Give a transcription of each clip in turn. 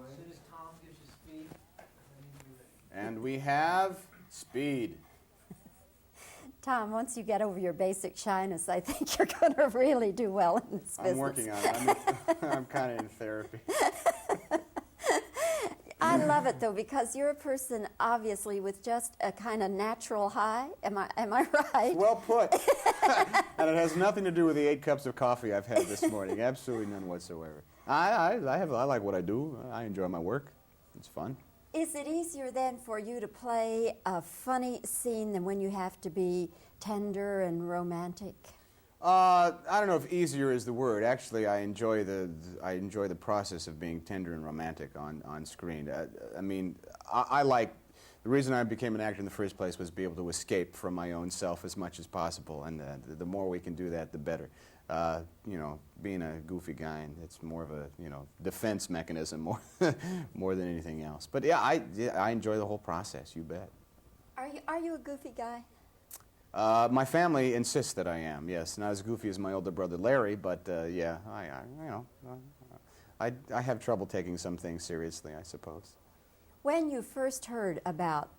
As soon as Tom gives you speed, and we have speed. Tom, once you get over your basic shyness, I think you're going to really do well in this business. I'm working on it. I'm kind of in therapy. I love it, though, because you're a person, obviously, with just a kind of natural high. Am I right? Well put. And it has nothing to do with the 8 cups of coffee I've had this morning. Absolutely none whatsoever. I like what I do. I enjoy my work. It's fun. Is it easier then for you to play a funny scene than when you have to be tender and romantic? I don't know if easier is the word. Actually, I enjoy the process of being tender and romantic on screen. I like the reason I became an actor in the first place was to be able to escape from my own self as much as possible, and the more we can do that, the better. Being a goofy guy, it's more of a defense mechanism more than anything else. But yeah, I enjoy the whole process. You bet. Are you a goofy guy? My family insists that I am. Yes, not as goofy as my older brother Larry, but yeah, I have trouble taking some things seriously, I suppose. When you first heard about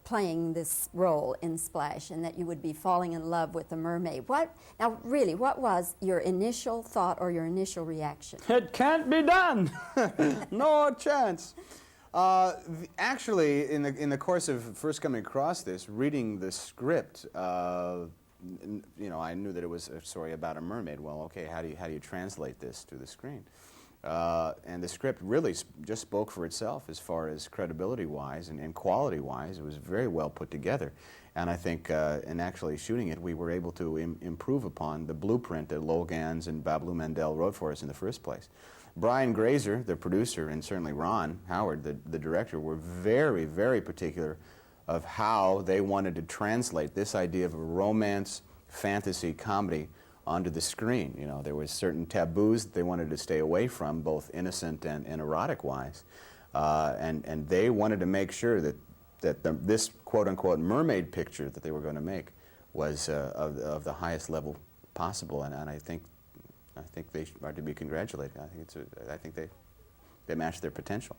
playing this role in Splash and that you would be falling in love with the mermaid, what was your initial thought or your initial reaction? It can't be done. No chance. Actually, in the course of first coming across this, reading the script, I knew that it was a story about a mermaid. Well, okay, how do you translate this to the screen? And the script really just spoke for itself as far as credibility-wise and quality-wise. It was very well put together. And I think in actually shooting it, we were able to improve upon the blueprint that Lowell Gans and Babalu Mandel wrote for us in the first place. Brian Grazer, the producer, and certainly Ron Howard, the director, were very, very particular of how they wanted to translate this idea of a romance, fantasy, comedy onto the screen. There were certain taboos that they wanted to stay away from, both innocent and erotic-wise. And they wanted to make sure that this quote-unquote mermaid picture that they were going to make was of the highest level possible. And I think they are to be congratulated. I think they matched their potential.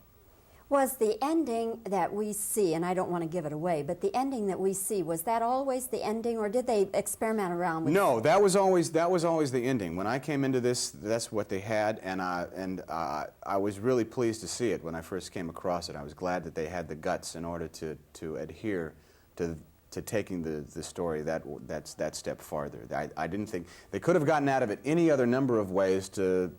Was the ending that we see, and I don't want to give it away, but the ending that we see, was that always the ending, or did they experiment around with it? No, that was always the ending. When I came into this, that's what they had, and I was really pleased to see it when I first came across it. I was glad that they had the guts in order to adhere to taking the story that step farther. I didn't think they could have gotten out of it any other number of ways to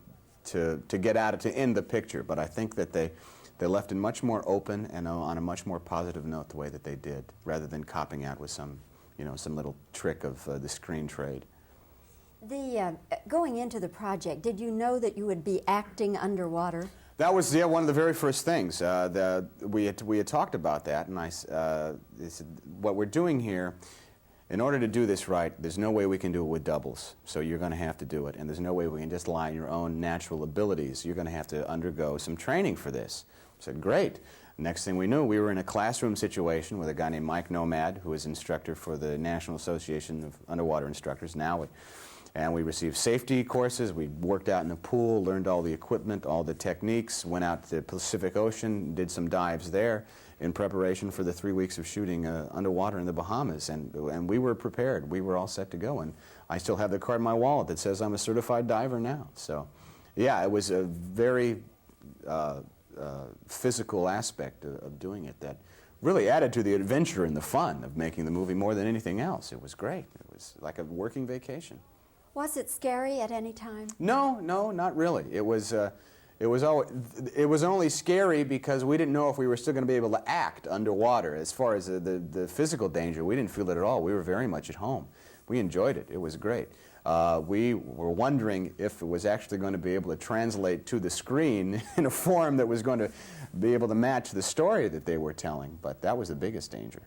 get at it, to end the picture, but I think that they left it much more open and on a much more positive note the way that they did, rather than copping out with some little trick of the screen trade. Going into the project, did you know that you would be acting underwater? That was one of the very first things. We had talked about that, and I said, what we're doing here, in order to do this right, there's no way we can do it with doubles, so you're going to have to do it, and there's no way we can just rely on your own natural abilities. You're going to have to undergo some training for this. I said, great. Next thing we knew, we were in a classroom situation with a guy named Mike Nomad, who is instructor for the National Association of Underwater Instructors now. And we received safety courses. We worked out in the pool, learned all the equipment, all the techniques, went out to the Pacific Ocean, did some dives there in preparation for the 3 weeks of shooting underwater in the Bahamas. And we were prepared. We were all set to go. And I still have the card in my wallet that says I'm a certified diver now. So, yeah, it was a very physical aspect of doing it that really added to the adventure and the fun of making the movie more than anything else. It was great. It was like a working vacation. Was it scary at any time? No, not really. It was only scary because we didn't know if we were still going to be able to act underwater. As far as the physical danger, we didn't feel it at all. We were very much at home. We enjoyed it. It was great. We were wondering if it was actually going to be able to translate to the screen in a form that was going to be able to match the story that they were telling, but that was the biggest danger.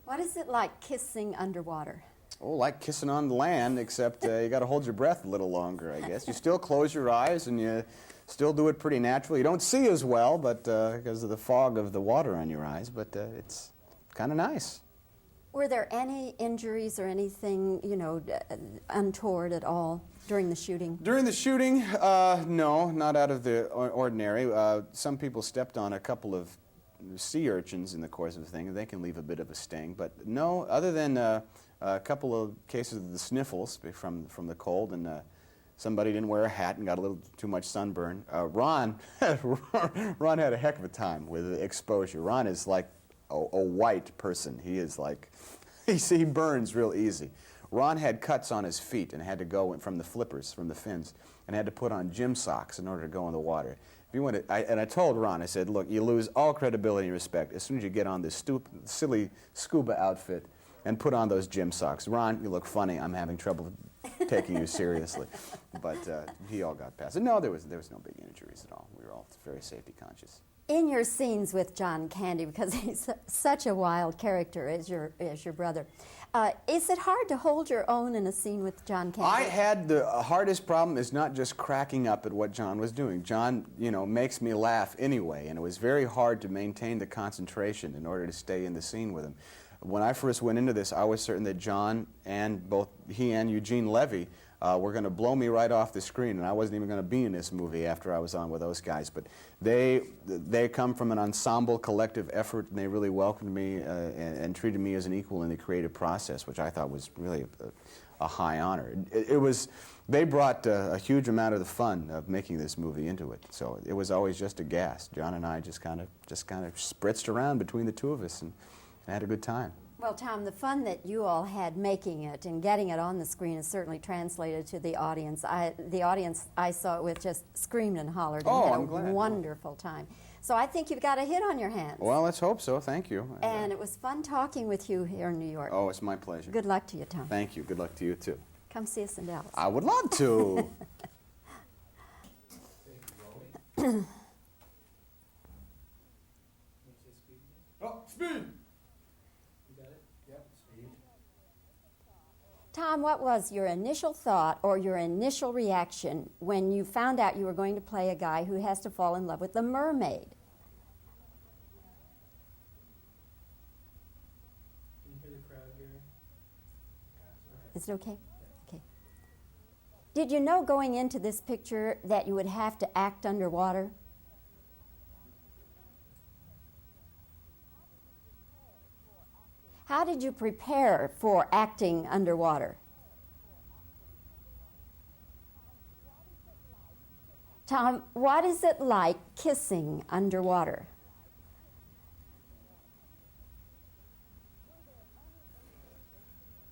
What is it like kissing underwater? Oh, like kissing on the land, except you got to hold your breath a little longer, I guess. You still close your eyes and you still do it pretty naturally. You don't see as well, but because of the fog of the water on your eyes, but it's kind of nice. Were there any injuries or anything, untoward at all? during the shooting? During the shooting, no, not out of the ordinary. Some people stepped on a couple of sea urchins in the course of the thing, and they can leave a bit of a sting. But no, other than a couple of cases of the sniffles from the cold, and somebody didn't wear a hat and got a little too much sunburn. Ron had a heck of a time with exposure. Ron is like a white person. He is like, he burns real easy. Ron had cuts on his feet and had to go from the flippers, from the fins, and had to put on gym socks in order to go in the water. If you want to, and I told Ron, I said, look, you lose all credibility and respect as soon as you get on this silly scuba outfit and put on those gym socks. Ron, you look funny. I'm having trouble taking you seriously. But he all got past it. No, there was no big injuries at all. We were all very safety conscious. In your scenes with John Candy, because he's such a wild character as your brother, is it hard to hold your own in a scene with John Candy? I had the hardest problem is not just cracking up at what John was doing. John, makes me laugh anyway, and it was very hard to maintain the concentration in order to stay in the scene with him. When I first went into this, I was certain that John and both he and Eugene Levy were going to blow me right off the screen, and I wasn't even going to be in this movie after I was on with those guys. But they come from an ensemble collective effort, and they really welcomed me and treated me as an equal in the creative process, which I thought was really a high honor. They brought a huge amount of the fun of making this movie into it. So it was always just a gas. John and I just kind of spritzed around between the two of us and had a good time. Well, Tom, the fun that you all had making it and getting it on the screen is certainly translated to the audience. The audience I saw it with just screamed and hollered and had I'm a glad. wonderful time. So I think you've got a hit on your hands. Well, let's hope so. Thank you. And it was fun talking with you here in New York. Oh, it's my pleasure. Good luck to you, Tom. Thank you. Good luck to you, too. Come see us in Dallas. I would love to. Oh, speed! Tom, what was your initial thought or your initial reaction when you found out you were going to play a guy who has to fall in love with the mermaid? Can you hear the crowd here? Is it okay? Okay. Did you know going into this picture that you would have to act underwater? How did you prepare for acting underwater? Tom, what is it like kissing underwater?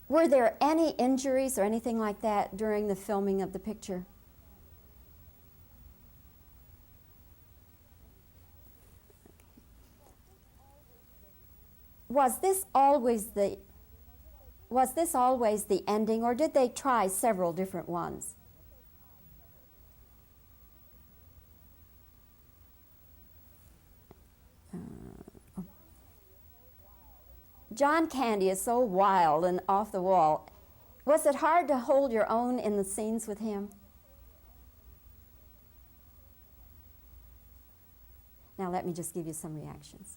Were there any injuries or anything like that during the filming of the picture? Was this always the ending, or did they try several different ones? John Candy is so wild and off the wall. Was it hard to hold your own in the scenes with him? Now let me just give you some reactions.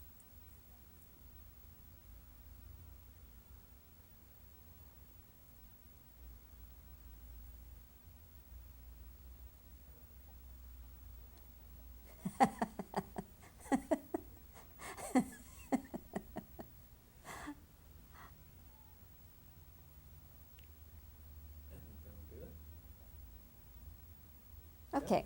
Okay.